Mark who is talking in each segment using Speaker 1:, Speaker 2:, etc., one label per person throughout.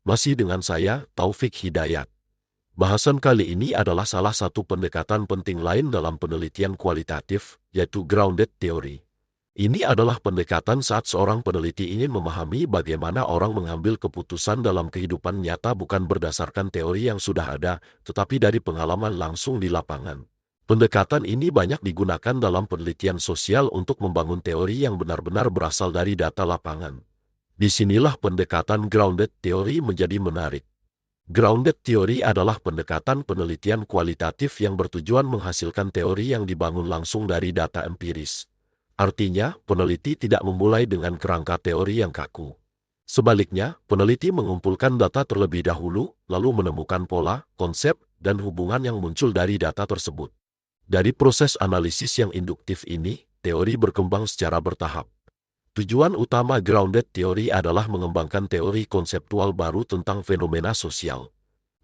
Speaker 1: Masih dengan saya, Taufik Hidayat. Bahasan kali ini adalah salah satu pendekatan penting lain dalam penelitian kualitatif, yaitu grounded theory. Ini adalah pendekatan saat seorang peneliti ingin memahami bagaimana orang mengambil keputusan dalam kehidupan nyata bukan berdasarkan teori yang sudah ada, tetapi dari pengalaman langsung di lapangan. Pendekatan ini banyak digunakan dalam penelitian sosial untuk membangun teori yang benar-benar berasal dari data lapangan. Disinilah pendekatan grounded theory menjadi menarik. Grounded theory adalah pendekatan penelitian kualitatif yang bertujuan menghasilkan teori yang dibangun langsung dari data empiris. Artinya, peneliti tidak memulai dengan kerangka teori yang kaku. Sebaliknya, peneliti mengumpulkan data terlebih dahulu, lalu menemukan pola, konsep, dan hubungan yang muncul dari data tersebut. Dari proses analisis yang induktif ini, teori berkembang secara bertahap. Tujuan utama grounded theory adalah mengembangkan teori konseptual baru tentang fenomena sosial.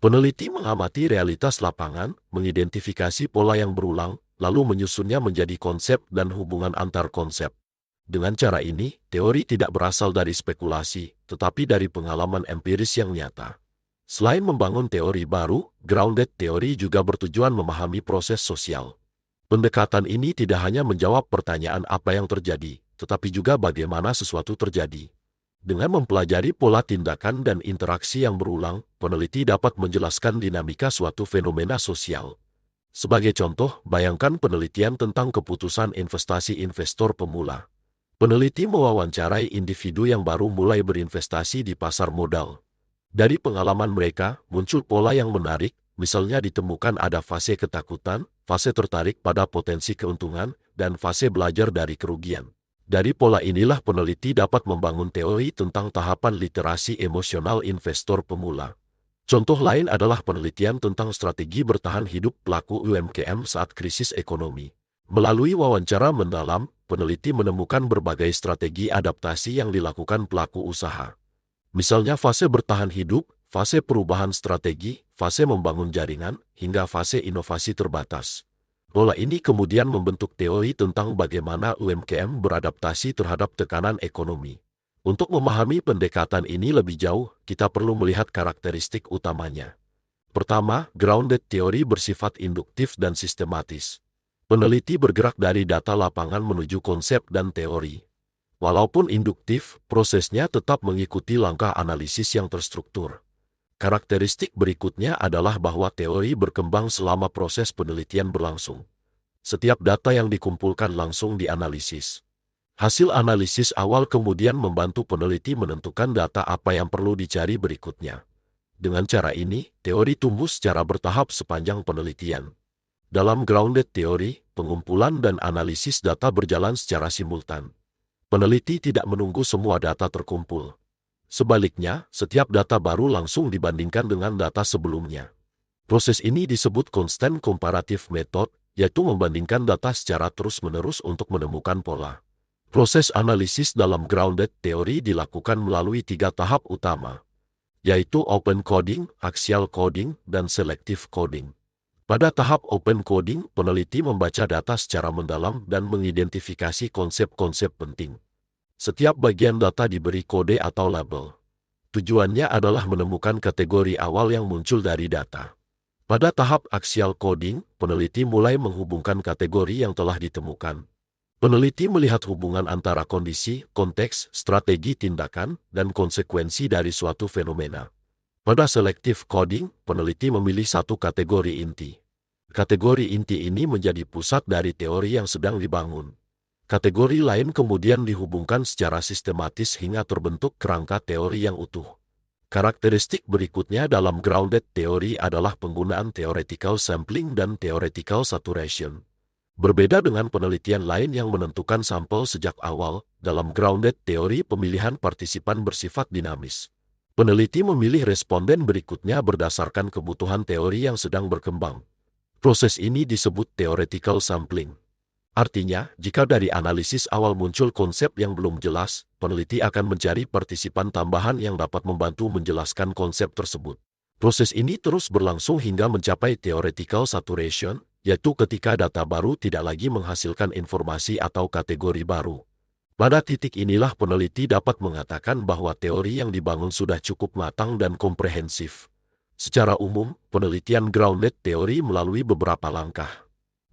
Speaker 1: Peneliti mengamati realitas lapangan, mengidentifikasi pola yang berulang, lalu menyusunnya menjadi konsep dan hubungan antar konsep. Dengan cara ini, teori tidak berasal dari spekulasi, tetapi dari pengalaman empiris yang nyata. Selain membangun teori baru, grounded theory juga bertujuan memahami proses sosial. Pendekatan ini tidak hanya menjawab pertanyaan apa yang terjadi, tetapi juga bagaimana sesuatu terjadi. Dengan mempelajari pola tindakan dan interaksi yang berulang, peneliti dapat menjelaskan dinamika suatu fenomena sosial. Sebagai contoh, bayangkan penelitian tentang keputusan investasi investor pemula. Peneliti mewawancarai individu yang baru mulai berinvestasi di pasar modal. Dari pengalaman mereka, muncul pola yang menarik, misalnya ditemukan ada fase ketakutan, fase tertarik pada potensi keuntungan, dan fase belajar dari kerugian. Dari pola inilah peneliti dapat membangun teori tentang tahapan literasi emosional investor pemula. Contoh lain adalah penelitian tentang strategi bertahan hidup pelaku UMKM saat krisis ekonomi. Melalui wawancara mendalam, peneliti menemukan berbagai strategi adaptasi yang dilakukan pelaku usaha. Misalnya fase bertahan hidup, fase perubahan strategi, fase membangun jaringan, hingga fase inovasi terbatas. Pola ini kemudian membentuk teori tentang bagaimana UMKM beradaptasi terhadap tekanan ekonomi. Untuk memahami pendekatan ini lebih jauh, kita perlu melihat karakteristik utamanya. Pertama, grounded theory bersifat induktif dan sistematis. Peneliti bergerak dari data lapangan menuju konsep dan teori. Walaupun induktif, prosesnya tetap mengikuti langkah analisis yang terstruktur. Karakteristik berikutnya adalah bahwa teori berkembang selama proses penelitian berlangsung. Setiap data yang dikumpulkan langsung dianalisis. Hasil analisis awal kemudian membantu peneliti menentukan data apa yang perlu dicari berikutnya. Dengan cara ini, teori tumbuh secara bertahap sepanjang penelitian. Dalam grounded theory, pengumpulan dan analisis data berjalan secara simultan. Peneliti tidak menunggu semua data terkumpul. Sebaliknya, setiap data baru langsung dibandingkan dengan data sebelumnya. Proses ini disebut constant comparative method, yaitu membandingkan data secara terus-menerus untuk menemukan pola. Proses analisis dalam grounded theory dilakukan melalui 3 tahap utama, yaitu open coding, axial coding, dan selective coding. Pada tahap open coding, peneliti membaca data secara mendalam dan mengidentifikasi konsep-konsep penting. Setiap bagian data diberi kode atau label. Tujuannya adalah menemukan kategori awal yang muncul dari data. Pada tahap axial coding, peneliti mulai menghubungkan kategori yang telah ditemukan. Peneliti melihat hubungan antara kondisi, konteks, strategi tindakan, dan konsekuensi dari suatu fenomena. Pada selective coding, peneliti memilih satu kategori inti. Kategori inti ini menjadi pusat dari teori yang sedang dibangun. Kategori lain kemudian dihubungkan secara sistematis hingga terbentuk kerangka teori yang utuh. Karakteristik berikutnya dalam grounded theory adalah penggunaan theoretical sampling dan theoretical saturation. Berbeda dengan penelitian lain yang menentukan sampel sejak awal, dalam grounded theory pemilihan partisipan bersifat dinamis. Peneliti memilih responden berikutnya berdasarkan kebutuhan teori yang sedang berkembang. Proses ini disebut theoretical sampling. Artinya, jika dari analisis awal muncul konsep yang belum jelas, peneliti akan mencari partisipan tambahan yang dapat membantu menjelaskan konsep tersebut. Proses ini terus berlangsung hingga mencapai theoretical saturation, yaitu ketika data baru tidak lagi menghasilkan informasi atau kategori baru. Pada titik inilah peneliti dapat mengatakan bahwa teori yang dibangun sudah cukup matang dan komprehensif. Secara umum, penelitian grounded teori melalui beberapa langkah.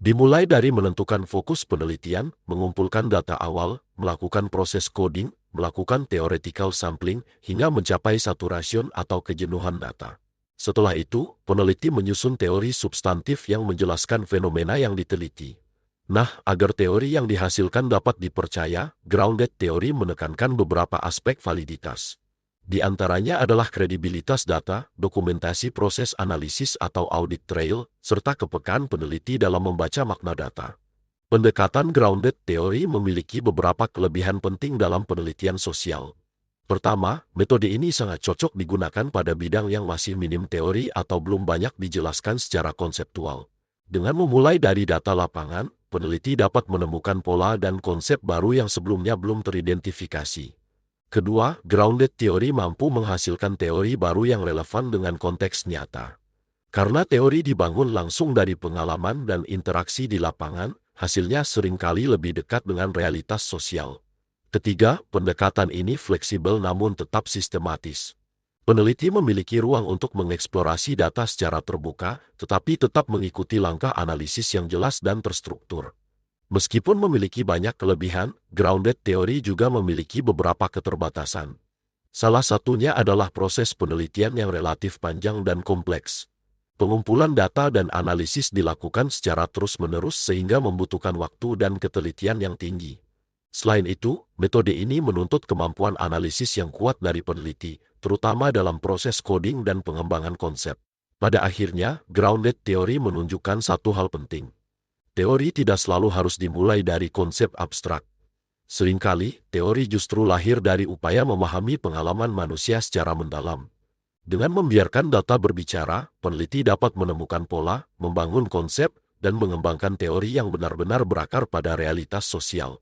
Speaker 1: Dimulai dari menentukan fokus penelitian, mengumpulkan data awal, melakukan proses coding, melakukan theoretical sampling, hingga mencapai saturation atau kejenuhan data. Setelah itu, peneliti menyusun teori substantif yang menjelaskan fenomena yang diteliti. Nah, agar teori yang dihasilkan dapat dipercaya, grounded teori menekankan beberapa aspek validitas. Di antaranya adalah kredibilitas data, dokumentasi proses analisis atau audit trail, serta kepekaan peneliti dalam membaca makna data. Pendekatan grounded teori memiliki beberapa kelebihan penting dalam penelitian sosial. Pertama, metode ini sangat cocok digunakan pada bidang yang masih minim teori atau belum banyak dijelaskan secara konseptual. Dengan memulai dari data lapangan, peneliti dapat menemukan pola dan konsep baru yang sebelumnya belum teridentifikasi. Kedua, grounded teori mampu menghasilkan teori baru yang relevan dengan konteks nyata. Karena teori dibangun langsung dari pengalaman dan interaksi di lapangan, hasilnya seringkali lebih dekat dengan realitas sosial. Ketiga, pendekatan ini fleksibel namun tetap sistematis. Peneliti memiliki ruang untuk mengeksplorasi data secara terbuka, tetapi tetap mengikuti langkah analisis yang jelas dan terstruktur. Meskipun memiliki banyak kelebihan, grounded teori juga memiliki beberapa keterbatasan. Salah satunya adalah proses penelitian yang relatif panjang dan kompleks. Pengumpulan data dan analisis dilakukan secara terus-menerus sehingga membutuhkan waktu dan ketelitian yang tinggi. Selain itu, metode ini menuntut kemampuan analisis yang kuat dari peneliti, terutama dalam proses coding dan pengembangan konsep. Pada akhirnya, grounded teori menunjukkan satu hal penting. Teori tidak selalu harus dimulai dari konsep abstrak. Seringkali, teori justru lahir dari upaya memahami pengalaman manusia secara mendalam. Dengan membiarkan data berbicara, peneliti dapat menemukan pola, membangun konsep, dan mengembangkan teori yang benar-benar berakar pada realitas sosial.